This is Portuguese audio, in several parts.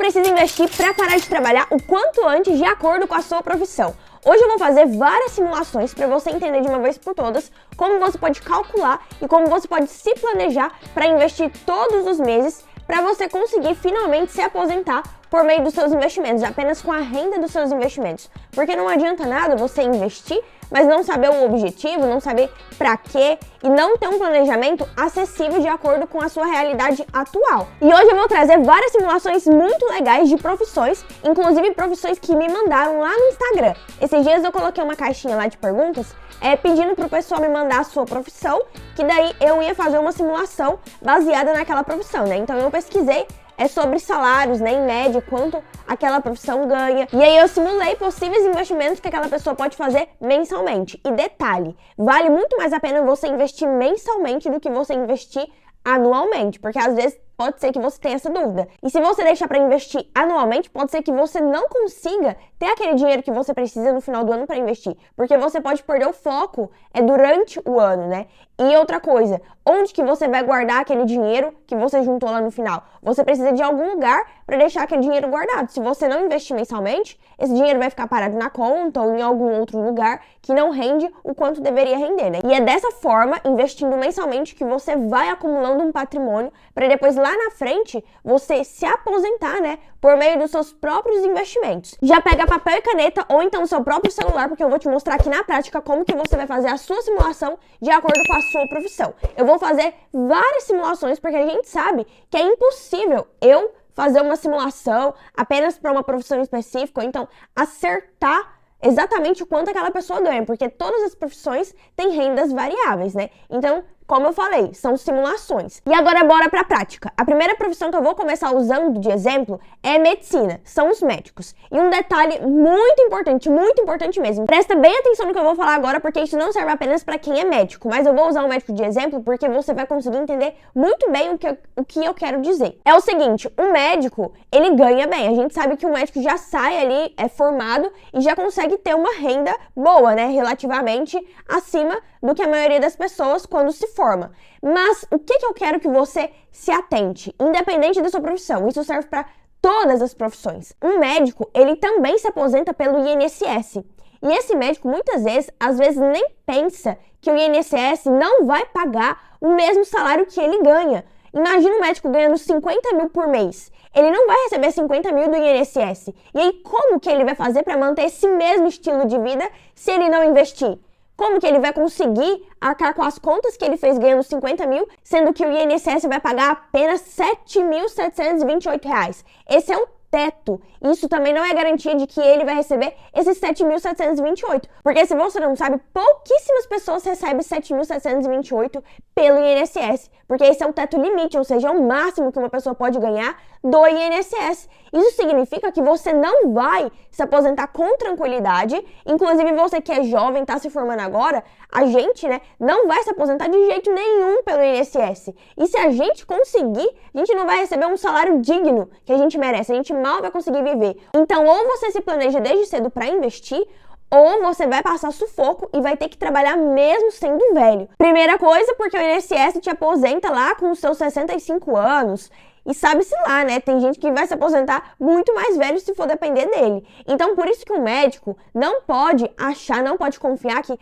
precisa investir para parar de trabalhar o quanto antes de acordo com a sua profissão. Hoje eu vou fazer várias simulações para você entender de uma vez por todas como você pode calcular e como você pode se planejar para investir todos os meses para você conseguir finalmente se aposentar por meio dos seus investimentos, apenas com a renda dos seus investimentos. Porque não adianta nada você investir, mas não saber o objetivo, não saber para quê e não ter um planejamento acessível de acordo com a sua realidade atual. E hoje eu vou trazer várias simulações muito legais de profissões, inclusive profissões que me mandaram lá no Instagram. Esses dias eu coloquei uma caixinha lá de perguntas pedindo pro pessoal me mandar a sua profissão, que daí eu ia fazer uma simulação baseada naquela profissão, né? Então eu pesquisei sobre salários, né, em média, quanto aquela profissão ganha. E aí eu simulei possíveis investimentos que aquela pessoa pode fazer mensalmente. E detalhe, vale muito mais a pena você investir mensalmente do que você investir anualmente, porque às vezes pode ser que você tenha essa dúvida. E se você deixar para investir anualmente, pode ser que você não consiga ter aquele dinheiro que você precisa no final do ano para investir, porque você pode perder o foco durante o ano, né? E outra coisa, onde que você vai guardar aquele dinheiro que você juntou lá no final? Você precisa de algum lugar para deixar aquele dinheiro guardado. Se você não investir mensalmente, esse dinheiro vai ficar parado na conta ou em algum outro lugar que não rende o quanto deveria render, né? E é dessa forma, investindo mensalmente, que você vai acumulando um patrimônio para depois lá na frente você se aposentar, né, por meio dos seus próprios investimentos. Já pega papel e caneta ou então o seu próprio celular, porque eu vou te mostrar aqui na prática como que você vai fazer a sua simulação de acordo com a sua profissão. Eu vou fazer várias simulações porque a gente sabe que é impossível eu fazer uma simulação apenas para uma profissão específica ou então acertar exatamente o quanto aquela pessoa ganha, porque todas as profissões têm rendas variáveis, né? Então, como eu falei, são simulações. E agora bora pra prática. A primeira profissão que eu vou começar usando de exemplo é medicina, são os médicos. E um detalhe muito importante mesmo. Presta bem atenção no que eu vou falar agora, porque isso não serve apenas para quem é médico, mas eu vou usar um médico de exemplo porque você vai conseguir entender muito bem o que eu quero dizer. É o seguinte, o médico, ele ganha bem. A gente sabe que o médico já sai ali, é formado e já consegue ter uma renda boa, né? Relativamente acima do que a maioria das pessoas quando se forma. Mas o que eu quero que você se atente, independente da sua profissão, isso serve para todas as profissões. Um médico, ele também se aposenta pelo INSS. E esse médico, muitas vezes, às vezes nem pensa que o INSS não vai pagar o mesmo salário que ele ganha. Imagina um médico ganhando 50 mil por mês. Ele não vai receber 50 mil do INSS. E aí, como que ele vai fazer para manter esse mesmo estilo de vida se ele não investir? Como que ele vai conseguir arcar com as contas que ele fez ganhando 50 mil, sendo que o INSS vai pagar apenas R$ 7.728? Esse é o teto. Isso também não é garantia de que ele vai receber esses 7.728. Porque se você não sabe, pouquíssimas pessoas recebem 7.728 pelo INSS. Porque esse é o teto limite, ou seja, é o máximo que uma pessoa pode ganhar do INSS. Isso significa que você não vai se aposentar com tranquilidade. Inclusive você que é jovem, está se formando agora, a gente, né, não vai se aposentar de jeito nenhum pelo INSS. E se a gente conseguir, a gente não vai receber um salário digno que a gente merece. A gente mal vai conseguir viver. Então, ou você se planeja desde cedo para investir, ou você vai passar sufoco e vai ter que trabalhar mesmo sendo velho. Primeira coisa, porque o INSS te aposenta lá com os seus 65 anos. E sabe-se lá, né? Tem gente que vai se aposentar muito mais velho se for depender dele. Então, por isso que o médico não pode achar, não pode confiar que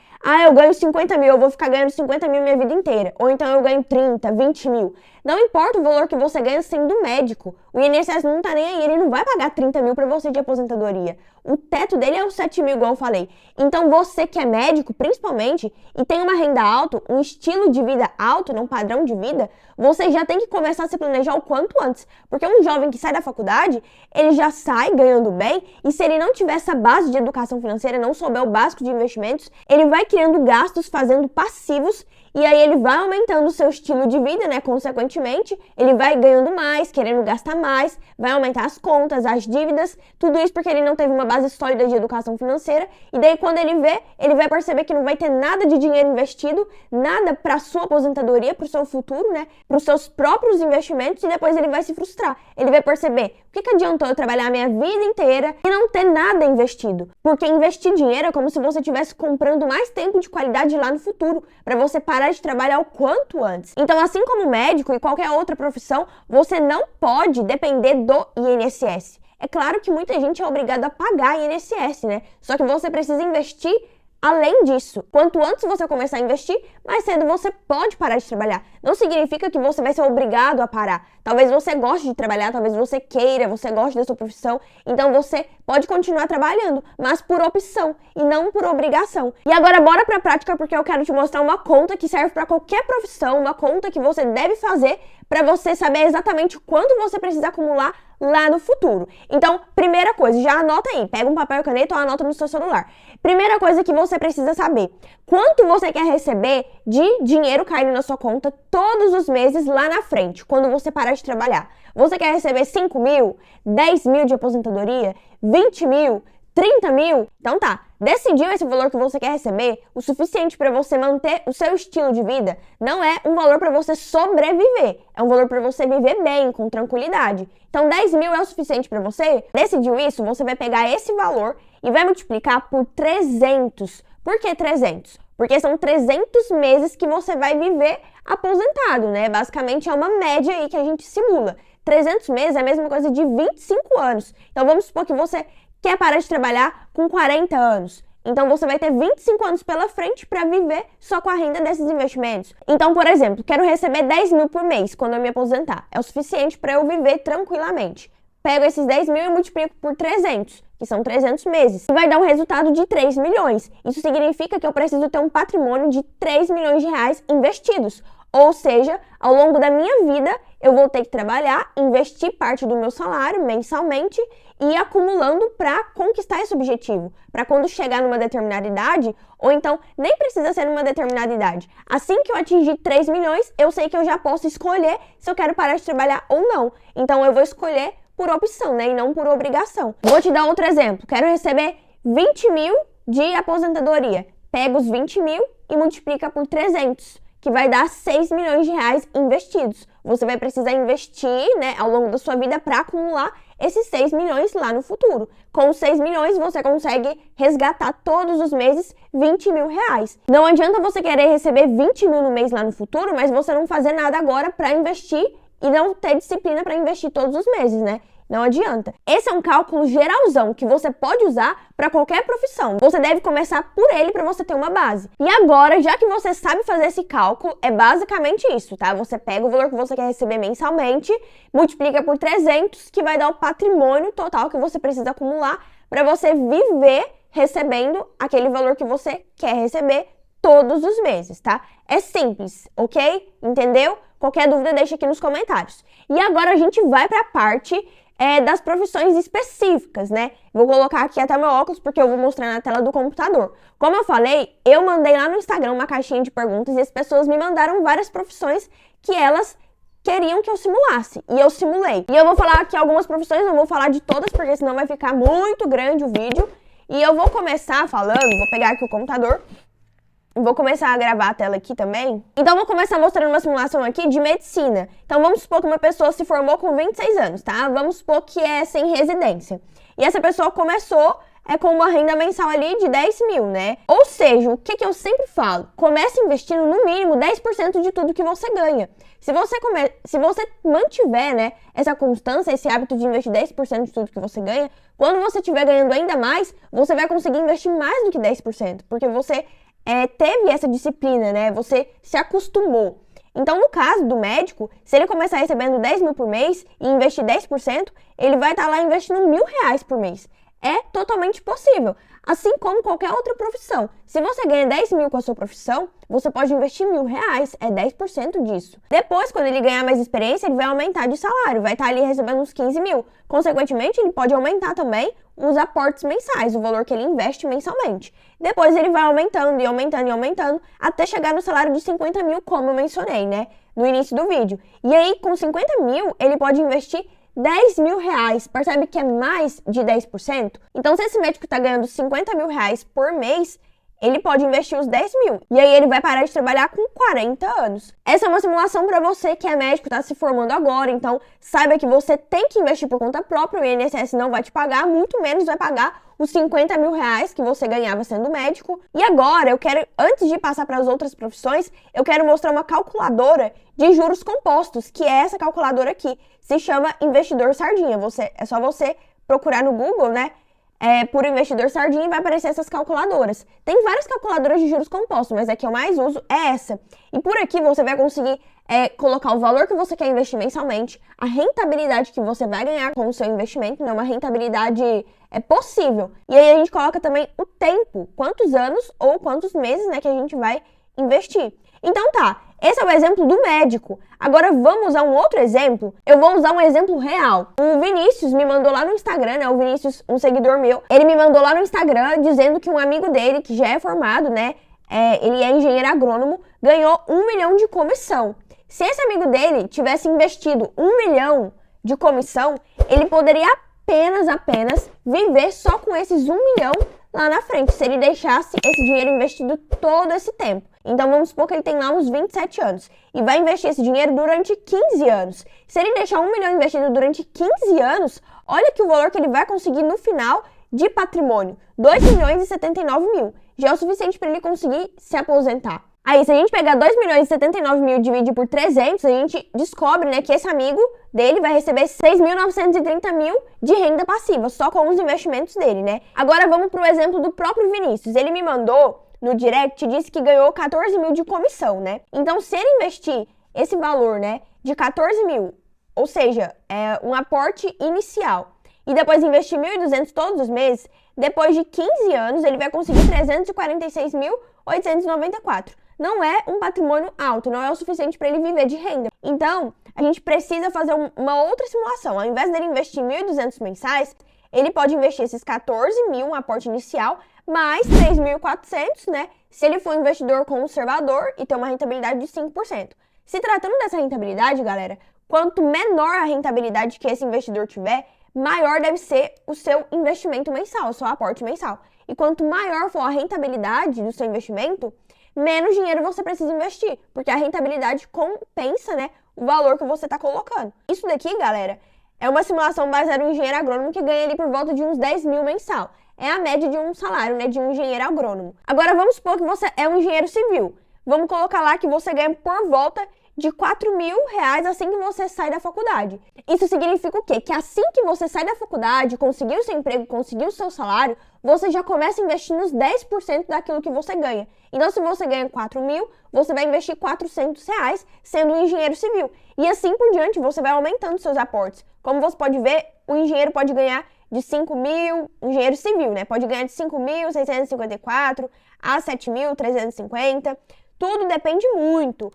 eu ganho 50 mil, eu vou ficar ganhando 50 mil minha vida inteira. Ou então eu ganho 30, 20 mil. Não importa o valor que você ganha sendo médico. O INSS não tá nem aí, ele não vai pagar 30 mil pra você de aposentadoria. O teto dele é os 7 mil, igual eu falei. Então, você que é médico, principalmente, e tem uma renda alta, um estilo de vida alto, um padrão de vida, você já tem que começar a se planejar o quanto antes. Porque um jovem que sai da faculdade, ele já sai ganhando bem, e se ele não tiver essa base de educação financeira, não souber o básico de investimentos, ele vai criando gastos, fazendo passivos, e aí ele vai aumentando o seu estilo de vida, né? Consequentemente, ele vai ganhando mais, querendo gastar mais, vai aumentar as contas, as dívidas, tudo isso porque ele não teve uma base sólida de educação financeira. E daí, quando ele vê, ele vai perceber que não vai ter nada de dinheiro investido, nada para sua aposentadoria, para o seu futuro, né? Para os seus próprios investimentos, e depois ele vai se frustrar. Ele vai perceber, o que adiantou eu trabalhar a minha vida inteira e não ter nada investido? Porque investir dinheiro é como se você estivesse comprando mais tempo de qualidade lá no futuro, para você parar parar de trabalhar o quanto antes. Então, assim como médico e qualquer outra profissão, você não pode depender do INSS. É claro que muita gente é obrigada a pagar INSS, né? Só que você precisa investir além disso. Quanto antes você começar a investir, mais cedo você pode parar de trabalhar. Não significa que você vai ser obrigado a parar. Talvez você goste de trabalhar, talvez você queira, você goste da sua profissão. Então você pode continuar trabalhando, mas por opção e não por obrigação. E agora bora pra prática, porque eu quero te mostrar uma conta que serve para qualquer profissão, uma conta que você deve fazer para você saber exatamente quanto você precisa acumular lá no futuro. Então, primeira coisa, já anota aí, pega um papel e caneta ou anota no seu celular. Primeira coisa que você precisa saber, quanto você quer receber de dinheiro caindo na sua conta todos os meses lá na frente, quando você parar de trabalhar. Você quer receber 5 mil, 10 mil de aposentadoria, 20 mil, 30 mil? Então tá, decidiu esse valor que você quer receber, o suficiente para você manter o seu estilo de vida, não é um valor para você sobreviver, é um valor para você viver bem, com tranquilidade. Então 10 mil é o suficiente para você? Decidiu isso? Você vai pegar esse valor e vai multiplicar por 300. Por que 300? Porque são 300 meses que você vai viver aposentado, né? Basicamente é uma média aí que a gente simula. 300 meses é a mesma coisa de 25 anos. Então vamos supor que você quer parar de trabalhar com 40 anos. Então você vai ter 25 anos pela frente para viver só com a renda desses investimentos. Então, por exemplo, quero receber 10 mil por mês quando eu me aposentar. É o suficiente para eu viver tranquilamente. Pego esses 10 mil e multiplico por 300, que são 300 meses. E vai dar um resultado de 3 milhões. Isso significa que eu preciso ter um patrimônio de 3 milhões de reais investidos. Ou seja, ao longo da minha vida, eu vou ter que trabalhar, investir parte do meu salário mensalmente e ir acumulando para conquistar esse objetivo. Para quando chegar numa determinada idade, ou então nem precisa ser numa determinada idade. Assim que eu atingir 3 milhões, eu sei que eu já posso escolher se eu quero parar de trabalhar ou não. Então eu vou escolher por opção, né? E não por obrigação. Vou te dar outro exemplo. Quero receber 20 mil de aposentadoria. Pega os 20 mil e multiplica por 300. Que vai dar 6 milhões de reais investidos. Você vai precisar investir, né, ao longo da sua vida para acumular esses 6 milhões lá no futuro. Com os 6 milhões, você consegue resgatar todos os meses 20 mil reais. Não adianta você querer receber 20 mil no mês lá no futuro, mas você não fazer nada agora para investir e não ter disciplina para investir todos os meses, né? Não adianta. Esse é um cálculo geralzão que você pode usar para qualquer profissão. Você deve começar por ele para você ter uma base. E agora, já que você sabe fazer esse cálculo, é basicamente isso, tá? Você pega o valor que você quer receber mensalmente, multiplica por 300, que vai dar o patrimônio total que você precisa acumular para você viver recebendo aquele valor que você quer receber todos os meses, tá? É simples, ok? Entendeu? Qualquer dúvida deixa aqui nos comentários. E agora a gente vai para a parte das profissões específicas, né? Vou colocar aqui até meu óculos porque eu vou mostrar na tela do computador. Como eu falei, eu mandei lá no Instagram uma caixinha de perguntas e as pessoas me mandaram várias profissões que elas queriam que eu simulasse. E eu simulei. E eu vou falar aqui algumas profissões, não vou falar de todas porque senão vai ficar muito grande o vídeo. E eu vou começar falando, vou pegar aqui o computador. Vou começar a gravar a tela aqui também. Então, vou começar mostrando uma simulação aqui de medicina. Então, vamos supor que uma pessoa se formou com 26 anos, tá? Vamos supor que é sem residência. E essa pessoa começou com uma renda mensal ali de 10 mil, né? Ou seja, o que eu sempre falo? Comece investindo no mínimo 10% de tudo que você ganha. Se você mantiver, né, essa constância, esse hábito de investir 10% de tudo que você ganha, quando você estiver ganhando ainda mais, você vai conseguir investir mais do que 10%. Porque você teve essa disciplina, né? Você se acostumou. Então, no caso do médico, se ele começar recebendo 10 mil por mês e investir 10%, ele vai estar lá investindo R$1.000 por mês. É totalmente possível. Assim como qualquer outra profissão. Se você ganha 10 mil com a sua profissão, você pode investir R$1.000. É 10% disso. Depois, quando ele ganhar mais experiência, ele vai aumentar de salário. Vai estar ali recebendo uns 15 mil. Consequentemente, ele pode aumentar também os aportes mensais, o valor que ele investe mensalmente. Depois ele vai aumentando e aumentando e aumentando, até chegar no salário de 50 mil, como eu mencionei, né? No início do vídeo. E aí, com 50 mil, ele pode investir R$10.000. Percebe que é mais de 10%? Então, se esse médico está ganhando R$50.000 por mês, ele pode investir os 10 mil. E aí ele vai parar de trabalhar com 40 anos. Essa é uma simulação para você que é médico, está se formando agora. Então, saiba que você tem que investir por conta própria. O INSS não vai te pagar, muito menos vai pagar os 50 mil reais que você ganhava sendo médico. E agora, antes de passar para as outras profissões, eu quero mostrar uma calculadora de juros compostos, que é essa calculadora aqui. Se chama Investidor Sardinha. É só você procurar no Google, né? Por Investidor Sardinha e vai aparecer essas calculadoras. Tem várias calculadoras de juros compostos, mas a que eu mais uso é essa. E por aqui você vai conseguir colocar o valor que você quer investir mensalmente, a rentabilidade que você vai ganhar com o seu investimento, né? Uma rentabilidade possível. E aí a gente coloca também o tempo, quantos anos ou quantos meses, né, que a gente vai investir. Então tá, esse é o exemplo do médico. Agora vamos usar um outro exemplo. Eu vou usar um exemplo real. O Vinícius me mandou lá no Instagram, né? O Vinícius, um seguidor meu, ele me mandou lá no Instagram dizendo que um amigo dele, que já é formado, né? Ele é engenheiro agrônomo, ganhou 1 milhão de comissão. Se esse amigo dele tivesse investido 1 milhão de comissão, ele poderia apenas viver só com esses 1 milhão lá na frente, se ele deixasse esse dinheiro investido todo esse tempo. Então vamos supor que ele tem lá uns 27 anos e vai investir esse dinheiro durante 15 anos. Se ele deixar 1 milhão investido durante 15 anos, olha que o valor que ele vai conseguir no final de patrimônio, 2 milhões e 79 mil. Já é o suficiente para ele conseguir se aposentar. Aí, se a gente pegar 2 milhões e 79 mil e dividir por 300, a gente descobre, né, que esse amigo dele vai receber 6.930 mil de renda passiva, só com os investimentos dele, né? Agora vamos para o exemplo do próprio Vinícius. Ele me mandou no direct, disse que ganhou 14 mil de comissão, né? Então, se ele investir esse valor, né, de 14 mil, ou seja, um aporte inicial, e depois investir 1.200 todos os meses, depois de 15 anos, ele vai conseguir 346.894. Não é um patrimônio alto, não é o suficiente para ele viver de renda. Então, a gente precisa fazer uma outra simulação. Ao invés dele investir 1.200 mensais, ele pode investir esses 14 mil, um aporte inicial, mais 3.400, né? Se ele for um investidor conservador e ter uma rentabilidade de 5%. Se tratando dessa rentabilidade, galera, quanto menor a rentabilidade que esse investidor tiver, maior deve ser o seu investimento mensal, o seu aporte mensal. E quanto maior for a rentabilidade do seu investimento, menos dinheiro você precisa investir, porque a rentabilidade compensa, né, o valor que você está colocando. Isso daqui, galera, é uma simulação baseada em engenheiro agrônomo que ganha ali por volta de uns 10 mil mensal. É a média de um salário, né, de um engenheiro agrônomo. Agora, vamos supor que você é um engenheiro civil. Vamos colocar lá que você ganha por volta de 4 mil reais assim que você sai da faculdade. Isso significa o quê? Que assim que você sai da faculdade, conseguiu seu emprego, conseguiu o seu salário, você já começa a investir nos 10% daquilo que você ganha. Então, se você ganha 4 mil, você vai investir 400 reais sendo um engenheiro civil. E assim por diante, você vai aumentando seus aportes. Como você pode ver, o engenheiro pode ganhar de 5 mil, engenheiro civil, né? Pode ganhar de 5.654 a 7.350. Tudo depende muito.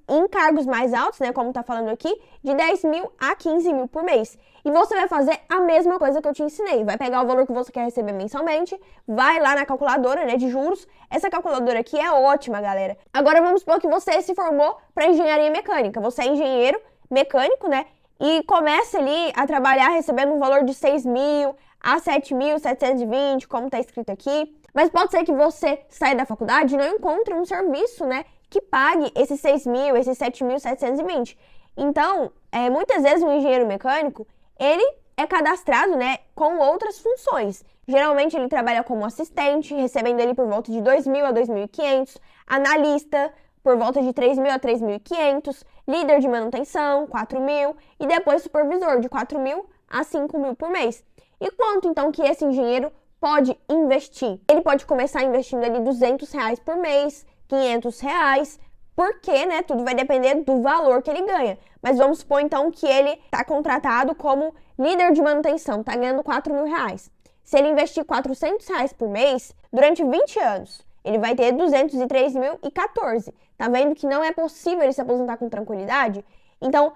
Em cargos mais altos, né, como tá falando aqui, de 10 mil a 15 mil por mês. E você vai fazer a mesma coisa que eu te ensinei. Vai pegar o valor que você quer receber mensalmente, vai lá na calculadora, né, de juros. Essa calculadora aqui é ótima, galera. Agora vamos supor que você se formou para engenharia mecânica. Você é engenheiro mecânico, né, e começa ali a trabalhar recebendo um valor de 6 mil a 7.720, como tá escrito aqui. Mas pode ser que você saia da faculdade e não encontre um serviço, né, que pague esses 6 mil, esses 7.720. Então, muitas vezes um engenheiro mecânico, ele é cadastrado, né, com outras funções. Geralmente ele trabalha como assistente, recebendo ali por volta de 2 mil a 2.500, analista por volta de 3 mil a 3.500, líder de manutenção, 4 mil, e depois supervisor, de 4 mil a 5 mil por mês. E quanto, então, que esse engenheiro pode investir? Ele pode começar investindo ali 200 reais por mês, 500 reais, porque, né, tudo vai depender do valor que ele ganha. Mas vamos supor, então, que ele está contratado como líder de manutenção, está ganhando 4 mil reais. Se ele investir 400 reais por mês, durante 20 anos, ele vai ter 203.014. Tá vendo que não é possível ele se aposentar com tranquilidade? Então,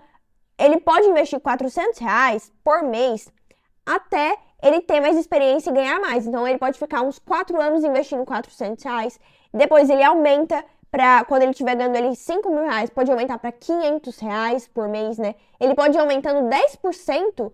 ele pode investir 400 reais por mês até ele ter mais experiência e ganhar mais. Então, ele pode ficar uns 4 anos investindo 400 reais. Depois, ele aumenta quando ele estiver ganhando ali 5 mil reais, pode aumentar para 500 reais por mês, né? Ele pode ir aumentando 10%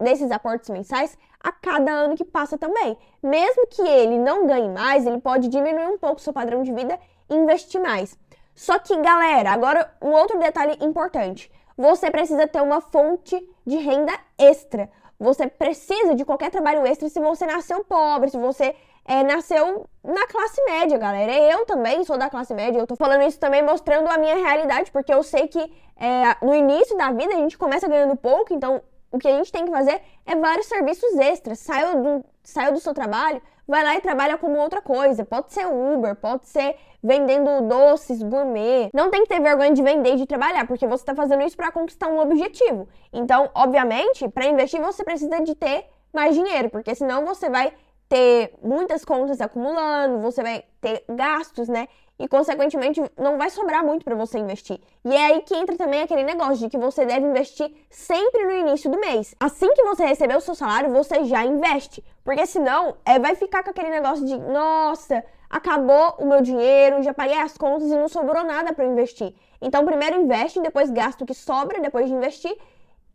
desses aportes mensais a cada ano que passa também. Mesmo que ele não ganhe mais, ele pode diminuir um pouco o seu padrão de vida e investir mais. Só que, galera, agora um outro detalhe importante. Você precisa ter uma fonte de renda extra. Você precisa de qualquer trabalho extra se você nasceu pobre, se você nasceu na classe média, galera. Eu também sou da classe média, eu tô falando isso também mostrando a minha realidade, porque eu sei que no início da vida a gente começa ganhando pouco, então o que a gente tem que fazer é vários serviços extras. Saiu do seu trabalho, vai lá e trabalha como outra coisa. Pode ser Uber, pode ser vendendo doces, gourmet. Não tem que ter vergonha de vender e de trabalhar, porque você está fazendo isso para conquistar um objetivo. Então, obviamente, para investir você precisa de ter mais dinheiro, porque senão você vai ter muitas contas acumulando, você vai ter gastos, né? E, consequentemente, não vai sobrar muito para você investir. E é aí que entra também aquele negócio de que você deve investir sempre no início do mês. Assim que você receber o seu salário, você já investe. Porque senão, vai ficar com aquele negócio de, nossa, acabou o meu dinheiro, já paguei as contas e não sobrou nada para investir. Então, primeiro investe, depois gasta o que sobra, depois de investir,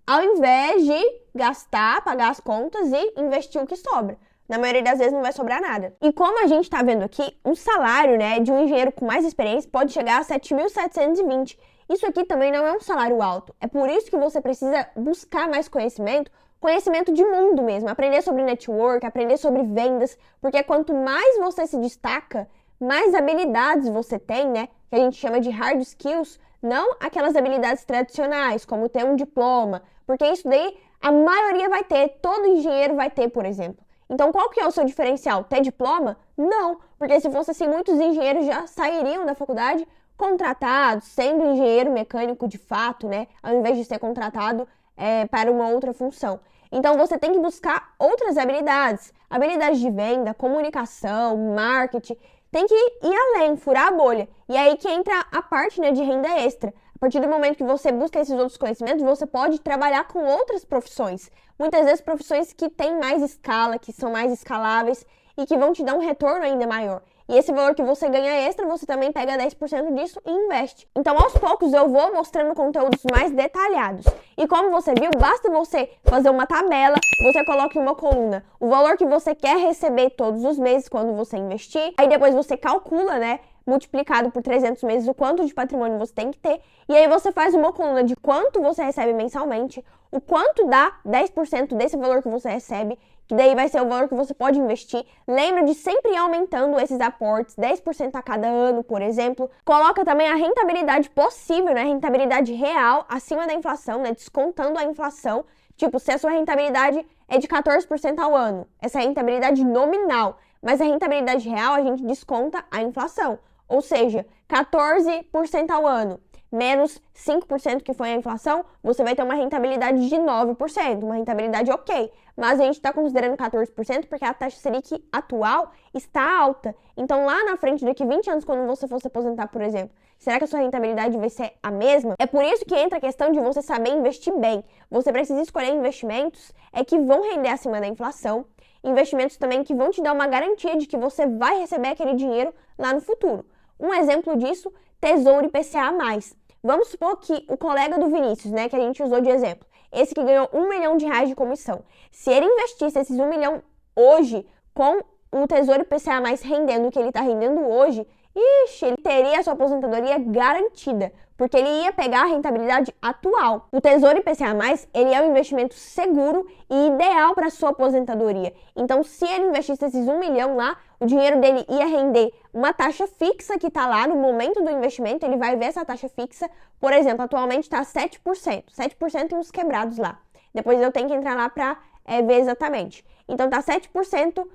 ao invés de gastar, pagar as contas e investir o que sobra. Na maioria das vezes não vai sobrar nada. E como a gente tá vendo aqui, um salário, né, de um engenheiro com mais experiência pode chegar a 7.720. Isso aqui também não é um salário alto. É por isso que você precisa buscar mais conhecimento de mundo mesmo, aprender sobre network, aprender sobre vendas, porque quanto mais você se destaca, mais habilidades você tem, né, que a gente chama de hard skills, não aquelas habilidades tradicionais, como ter um diploma, porque isso daí a maioria vai ter, todo engenheiro vai ter, por exemplo. Então, qual que é o seu diferencial? Ter diploma? Não, porque se fosse assim, muitos engenheiros já sairiam da faculdade contratados, sendo engenheiro mecânico de fato, né? Ao invés de ser contratado para uma outra função. Então, você tem que buscar outras habilidades. Habilidades de venda, comunicação, marketing. Tem que ir além, furar a bolha. E aí que entra a parte, né, de renda extra. A partir do momento que você busca esses outros conhecimentos, você pode trabalhar com outras profissões. Muitas vezes profissões que têm mais escala, que são mais escaláveis e que vão te dar um retorno ainda maior. E esse valor que você ganha extra, você também pega 10% disso e investe. Então, aos poucos, eu vou mostrando conteúdos mais detalhados. E como você viu, basta você fazer uma tabela, você coloca em uma coluna o valor que você quer receber todos os meses quando você investir. Aí depois você calcula, né, multiplicado por 300 meses o quanto de patrimônio você tem que ter. E aí você faz uma coluna de quanto você recebe mensalmente, o quanto dá 10% desse valor que você recebe, que daí vai ser o valor que você pode investir. Lembra de sempre ir aumentando esses aportes, 10% a cada ano, por exemplo. Coloca também a rentabilidade possível, né? Rentabilidade real, acima da inflação, né? Descontando a inflação. Tipo, se a sua rentabilidade é de 14% ao ano, essa é a rentabilidade nominal. Mas a rentabilidade real, a gente desconta a inflação. Ou seja, 14% ao ano, menos 5% que foi a inflação, você vai ter uma rentabilidade de 9%, uma rentabilidade ok. Mas a gente está considerando 14% porque a taxa Selic atual está alta. Então, lá na frente, daqui 20 anos, quando você for se aposentar, por exemplo, será que a sua rentabilidade vai ser a mesma? É por isso que entra a questão de você saber investir bem. Você precisa escolher investimentos que vão render acima da inflação, investimentos também que vão te dar uma garantia de que você vai receber aquele dinheiro lá no futuro. Um exemplo disso, Tesouro IPCA+. Vamos supor que o colega do Vinícius, né, que a gente usou de exemplo, esse que ganhou R$1 milhão de comissão, se ele investisse esses 1 milhão hoje com o Tesouro IPCA+, rendendo o que ele está rendendo hoje, ele teria a sua aposentadoria garantida, porque ele ia pegar a rentabilidade atual. O Tesouro IPCA+, ele é um investimento seguro e ideal para a sua aposentadoria. Então, se ele investisse esses 1 milhão lá, o dinheiro dele ia render uma taxa fixa que está lá no momento do investimento, ele vai ver essa taxa fixa, por exemplo, atualmente está 7%, 7% e uns quebrados lá. Depois eu tenho que entrar lá para ver exatamente. Então, está 7%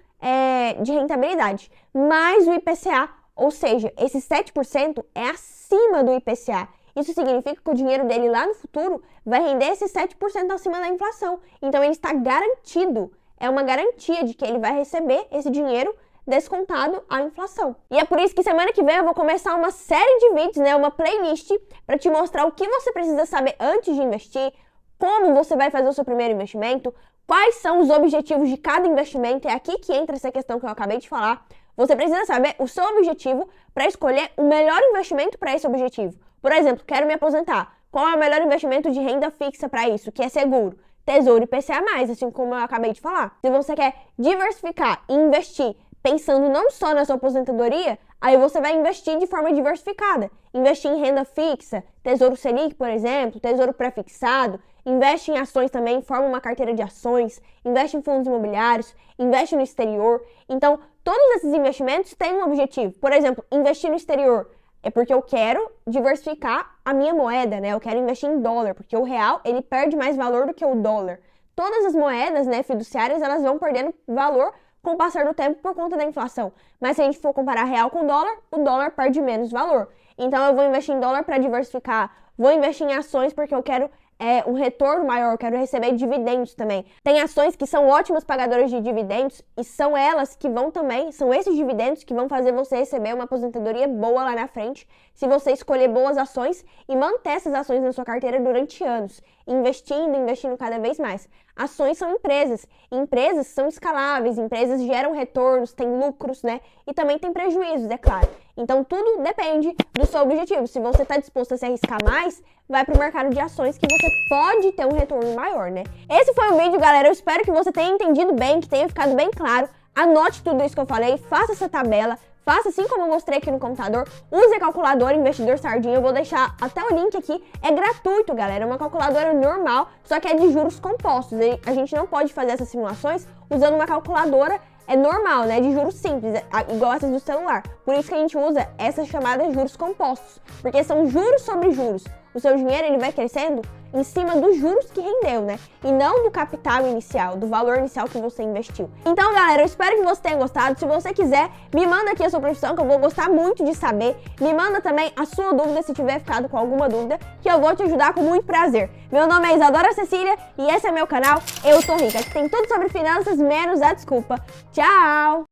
de rentabilidade, mais o IPCA. Ou seja, esse 7% é acima do IPCA. Isso significa que o dinheiro dele lá no futuro vai render esse 7% acima da inflação. Então, ele está garantido. É uma garantia de que ele vai receber esse dinheiro descontado a inflação. E é por isso que semana que vem eu vou começar uma série de vídeos, né, uma playlist, para te mostrar o que você precisa saber antes de investir, como você vai fazer o seu primeiro investimento, quais são os objetivos de cada investimento. É aqui que entra essa questão que eu acabei de falar. Você precisa saber o seu objetivo para escolher o melhor investimento para esse objetivo. Por exemplo, quero me aposentar. Qual é o melhor investimento de renda fixa para isso, que é seguro? Tesouro IPCA+, assim como eu acabei de falar. Se você quer diversificar e investir pensando não só na sua aposentadoria, aí você vai investir de forma diversificada. Investir em renda fixa, Tesouro Selic, por exemplo, Tesouro Pré-fixado, investe em ações também, forma uma carteira de ações, investe em fundos imobiliários, investe no exterior. Então, todos esses investimentos têm um objetivo. Por exemplo, investir no exterior é porque eu quero diversificar a minha moeda, né? Eu quero investir em dólar, porque o real, ele perde mais valor do que o dólar. Todas as moedas, né, fiduciárias, elas vão perdendo valor com o passar do tempo por conta da inflação. Mas se a gente for comparar real com dólar, o dólar perde menos valor. Então eu vou investir em dólar para diversificar, vou investir em ações porque eu quero um retorno maior, eu quero receber dividendos também. Tem ações que são ótimas pagadoras de dividendos e são elas que vão também, são esses dividendos que vão fazer você receber uma aposentadoria boa lá na frente, se você escolher boas ações e manter essas ações na sua carteira durante anos, investindo cada vez mais. Ações são empresas, e empresas são escaláveis, empresas geram retornos, têm lucros, né? E também tem prejuízos, é claro. Então, tudo depende do seu objetivo. Se você está disposto a se arriscar mais, vai para o mercado de ações que você pode ter um retorno maior, né? Esse foi o vídeo, galera. Eu espero que você tenha entendido bem, que tenha ficado bem claro. Anote tudo isso que eu falei, faça essa tabela, faça assim como eu mostrei aqui no computador, use a calculadora Investidor Sardinha, eu vou deixar até o link aqui, é gratuito, galera, é uma calculadora normal, só que é de juros compostos, a gente não pode fazer essas simulações usando uma calculadora normal, né, de juros simples, igual essas do celular, por isso que a gente usa essas chamadas juros compostos, porque são juros sobre juros, o seu dinheiro ele vai crescendo em cima dos juros que rendeu, né? E não do capital inicial, do valor inicial que você investiu. Então, galera, eu espero que você tenha gostado. Se você quiser, me manda aqui a sua profissão, que eu vou gostar muito de saber. Me manda também a sua dúvida, se tiver ficado com alguma dúvida, que eu vou te ajudar com muito prazer. Meu nome é Isadora Cecília e esse é meu canal Eu Tô Rica, que tem tudo sobre finanças, menos a desculpa. Tchau!